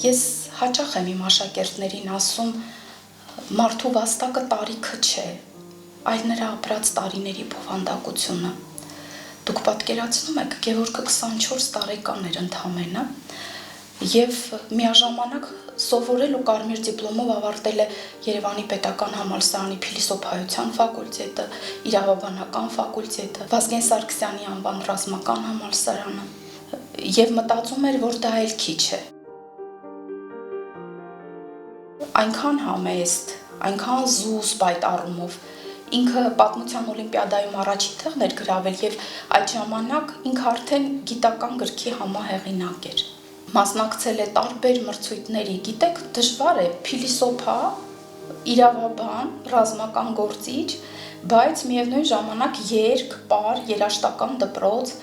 Ես հաճախ եմ իմ աշակերտներին ասում, մարդու վաստակը տարիքը չէ, այլ նրա ապրած տարիների բովանդակությունը։ Դուք պատկերացնում եք, Գևորգը 24 տարեկան էր ընդամենը և միաժամանակ սովորել ու կարմիր դիպլոմով ավարտել է Երևանի պետական համալսարանի փիլիսոփայության ֆակուլտետը, իրավաբանական ֆակուլտետը, Վազգեն Սարգսյանի անվան ռազմական համալսարանը և մտածում էր, որ դա էլ քիչ է։ Այնքան համեստ, այնքան զուսպ այդ առումով, ինքը պատմության օլիմպիադայում առաջին տեղն էր գրավել և այդ ժամանակ ինքը արդեն գիտական գրքի համահեղինակ էր։ Մասնակցել է տարբեր մրցույթների, գիտեք, դժվար է, փիլիսոփա, իրավաբան, ռազմական գործիչ, բայց միևնույն ժամանակ երգ, պար, երաժշտական դպրոց,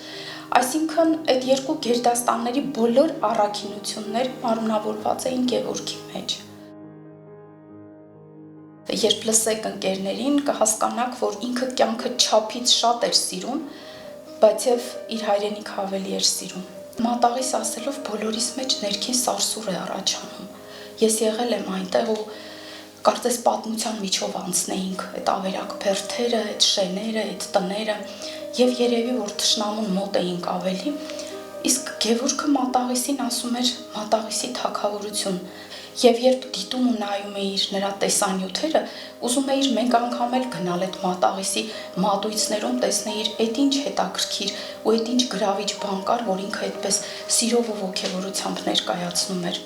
այսինքն այդ երկու գերդաստանների բոլոր առաքինություններ մարմնավորված էին Գևորգի մեջ։ Երբ լսեք ընկերներին, կհասկանաք, որ ինքը կյանքը չափից շատ էր սիրում, բայց և իր հայրենիքը ավելի էր սիրում։ Մատաղիս ասելով բոլորիս մեջ ներքին սարսուռ է առաջանում։ Ես եղել եմ այնտեղ ու կարծես պատմության միջով անցնեինք այդ ավերակ բերդերը, այդ շեները, այդ տները և երևի, որ թշնամուն մոտ էինք ավելի, իսկ Գևորգը Մատաղիսին ասում էր Մատաղիսի թագավորություն և երբ դիտում ու նայում էիր նրա տեսանյութերը, ուզում էիր մեկ անգամ էլ գնալ այդ Մատաղիսի մատույցներում տեսնեիր էդ ինչ հետաքրքիր ու էդ ինչ գրավիչ բան կար, որ ինքը այդպես սիրով ու ոգևորությամբ ներկայացնում էր։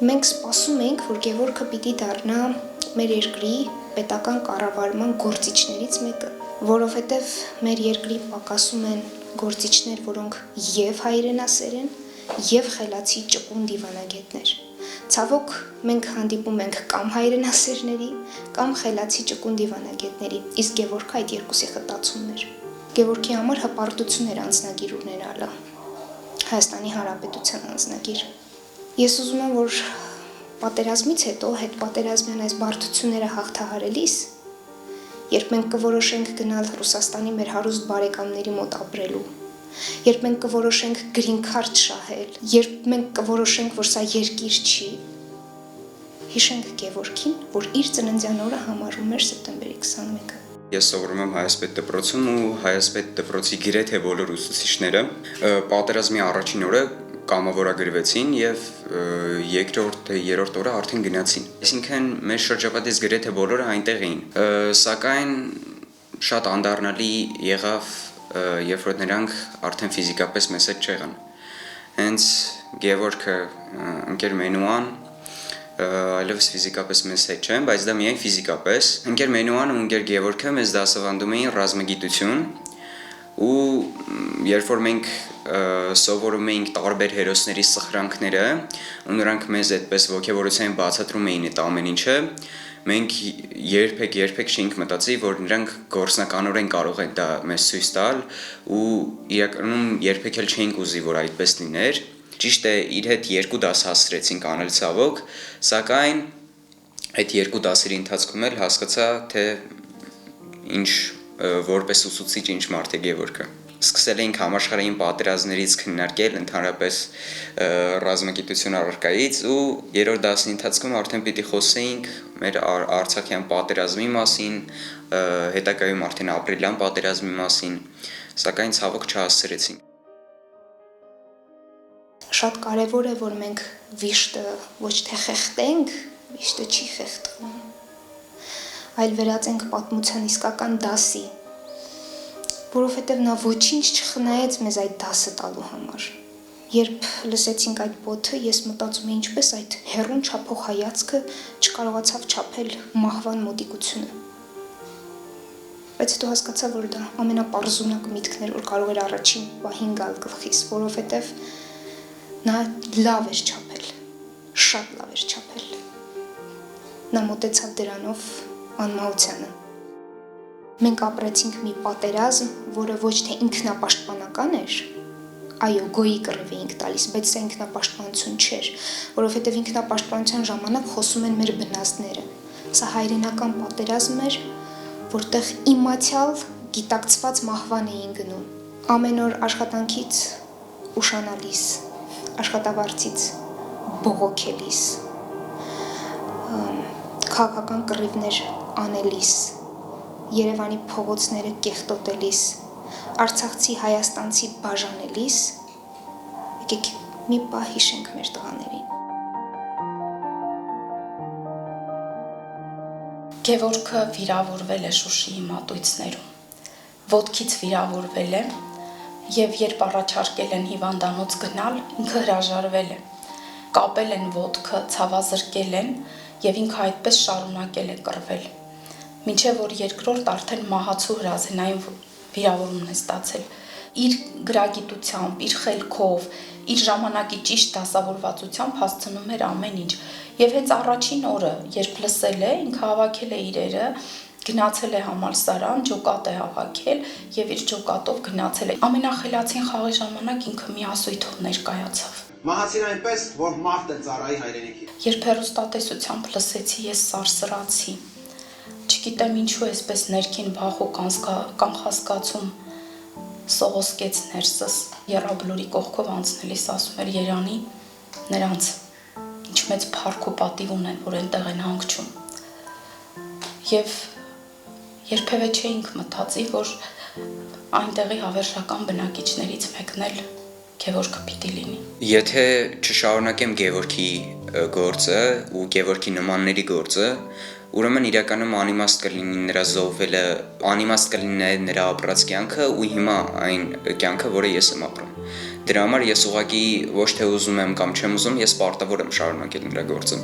Մենք սպասում էինք, որ Գևորգը պիտի դառնա մեր երկրի պետական կառավարման գործիչներից մեկը, որովհետև մեր երկրի պակասում են գործիչներ, որոնք և հայրենասեր են, և խելացի ճկուն դիվանագետներ։ Ցավոք, մենք հանդիպում ենք կամ հայրենասերների, կամ խելացի ճկուն դիվանագետների, իսկ Գևորգը այդ երկուսի խտացումն էր։ Գևորգի համար հպարտություն էր անձնագիր ունենալը, Հայաստանի Հանրապետության անձնագիր։ Ես ուզում եմ, որ պատերազմից հետո հետպատերազմյան այս բարդությունները հաղթահարելիս, երբ մենք կորոշենք գնալ Ռուսաստանի մեր հարուստ բարեկամների մոտ ապրելու, երբ մենք կորոշենք գրին քարտ շահել, երբ մենք կորոշենք, որ սա երկիր չի, հիշենք Գևորգին, որ իր ծննդյան օրը համարում էր սեպտեմբերի 21-ը։ Ես սովորում եմ Հայասպետ դպրոցում ու Հայասպետ դպրոցի գրեթե բոլոր ուսուցիչները պատերազմի առաջին օրը կամավորագրվեցին և երկրորդ, երրորդ օրը արդեն գնացին։ Այսինքն մեր շրջապատից գրեթե բոլորը այնտեղ էին։ Սակայն շատ անդառնալի եղավ, երբ որ նրանք արդեն ֆիզիկապես մեզ հետ չեղան։ Հենց Գևորգը, ընկեր Մենուան, այլևս ֆիզիկապես մեզ հետ չեն, բայց դա միայն ֆիզիկապես։ Ընկեր Մենուան ու ընկեր Գևորգը մեզ դասավանդում էին ռազմագիտություն ու երբ որ մենք սովորում էինք տարբեր հերոսների սխրանքները ու նրանք մեզ այդպես ոգևորության բացատրում էին այդ ամեն ինչը, մենք երբեք չէինք մտածի, որ նրանք գործնականորեն կարող են դա մեզ ցույց տալ ու իրականում երբեք էլ չէինք ուզի, որ այդպես լիներ։ Ճիշտ է, իր հետ երկու դաս հասցրեցինք անել ցավոք, սակայն այդ երկու դասերի ընթացքում էլ հասկացա, թե ինչ որպես ուսուցիչ ինչ մարդ է Գևորգը։ Սկսել էինք համաշխարհային պատերազմներից քննարկել ընդհանրապես ռազմագիտություն առարկայից ու երրորդ դասի ընթացքում արդեն պիտի խոսեինք մեր Արցախյան պատերազմի մասին, հետագայում արդեն ապրիլյան պատերազմի մասին, սակայն ցավոք չհասցրեցինք։ Շատ կարևոր է, որ մենք վիշտը ոչ թե խեղդենք, վիշտը չի խեղդվում, այլ վերածենք պատմության իսկական դասի, որովհետև նա ոչինչ չխնայեց մեզ այդ դասը տալու համար։ Երբ լսեցինք այդ բոթը, ես մտածում եմ ինչպես այդ հեռուն չափող հայացքը չկարողացավ չափել մահվան մոտիկությունը։ Բայց հետո հասկացա, որ դա ամենապարզունակ միտքն էր, որ կարող էր առաջին պահին գալ գլխիս, որովհետև նա լավ էր չափել, շատ լավ էր չափել։ Նա մոտեցավ դրանով անմահությանը։ Մենք ապրեցինք մի պատերազմ, որը ոչ թե ինքնապաշտպանական էր, այո, գոյի կռիվ էինք տալիս, բայց սա ինքնապաշտպանություն չէր, որովհետև ինքնապաշտպանության ժամանակ խոսում են մեր բնազդները։ Սա հայրենական պատերազմ էր, որտեղ իմացյալ գիտակցված մահվան էին գնում։ Ամեն օր աշխատանքից ուշանալիս, աշխատավարձից բողոքելիս, քաղաքական կռիվներ անելիս, Երևանի փողոցները կեղտոտելիս, Արցախցի հայաստանցի բաժանելիս, եկեք մի պահ հիշենք մեր տղաներին։ Գևորգը վիրավորվել է Շուշիի մատույցներում, ոտքից վիրավորվել է և երբ առաջարկել են հիվանդանոց գնալ, ինքը հրաժարվել է, կապել են ոտքը, ցավազրկել են և ինքը այդպես շարունակել է կռվել, մինչև որ երկրորդ արդեն մահացու հրազենային վիրավորումն է ստացել, իր գրագիտությամբ, իր խելքով, իր ժամանակի ճիշտ դասավորվածությամբ հասցնում էր ամեն ինչ և հենց առաջին օրը, երբ լսել է, ինքը հավաքել է իրերը, գնացել է համալսարան, ջոկատ է հավաքել և իր ջոկատով գնացել է։ Ամենախելացին խաղի ժամանակ ինքը մի ասույթով ներկայացավ։ Մահացին այնպես, որ մարդ է ծառայի հայրենիքի։ Երբ հեռուստատեսությամբ լսեցի, ես սարսռացի։ Չգիտեմ ինչու էսպես ներքին վախ ու կանխազգացում սողոսկեց ներսս, եռաբլուրի կողքով անցնելիս ասում էր Երանի, նրանց ինչ մեծ փառք ու պատիվ ունեն, որ այնտեղ են հանգչում։ Եվ երբևէ չէինք մտածի, որ այնտեղի հավերժական բնակիչներից մեկն էլ Գևորգը պիտի լինի։ Եթե չշարունակեմ Գևորգի գործը ու Գևորգի նմանների գործը, ուրեմն իրականում անիմաստ կլինի նրա զոհվելը, անիմաստ կլինի նրա ապրած կյանքը ու հիմա այն կյանքը, որը ես եմ ապրում։ Դրա համար ես ուղղակի ոչ թե ուզում եմ կամ չեմ ուզում, ես պարտավոր եմ շարունակել նրա գործը։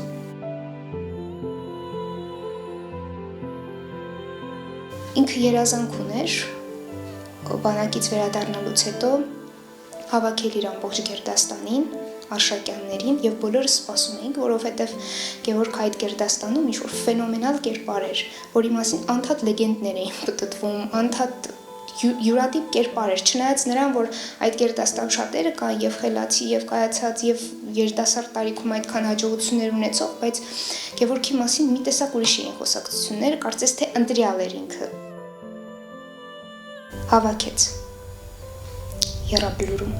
Ինքը երազանք ուներ, բանակից վերադառնալուց հետո հավաքել իր ամբողջ Գերդաստանին, Արշակյաններին եւ բոլորը սպասում էինք, որովհետեւ Գևորգը այդ Գերդաստանում ինչ-որ ֆենոմենալ կերպար էր, որի մասին անդադ լեգենդներ էին պտտվում, անդադ յուրատիպ կերպար էր, չնայած նրան, որ այդ Գերդաստան շատերը կան եւ խելացի եւ կայացած եւ երիտասարդ տարիքում այդքան հաջողություններ ունեցող, բայց Գևորգի մասին մի տեսակ ուրիշ էին խոսակցությունները, կարծես թե ընտրյալ էր ինքը։ Հավաքեց Եռաբլուրում։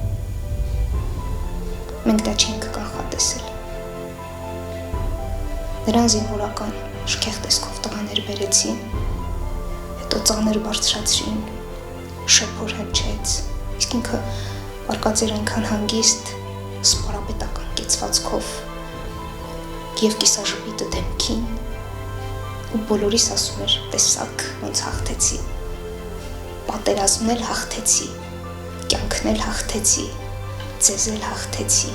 Մենք դա չենք կանխատեսել։ Նրան զինվորական շքեղ տեսքով տղաներ բերեցին, հետո ծանր բարձրացրին, շեփոր հնչեց, իսկ ինքը արկածեր այնքան հանգիստ, սպարապետական կեցվածքով և կիսաժպիտը դեմքին, ու բոլորիս ասում էր, տեսակ ոնց հաղթեցի, պատերազմն էլ հաղթեցի, կյանքն էլ հաղթեցի, ձեզ էլ հաղթեցի,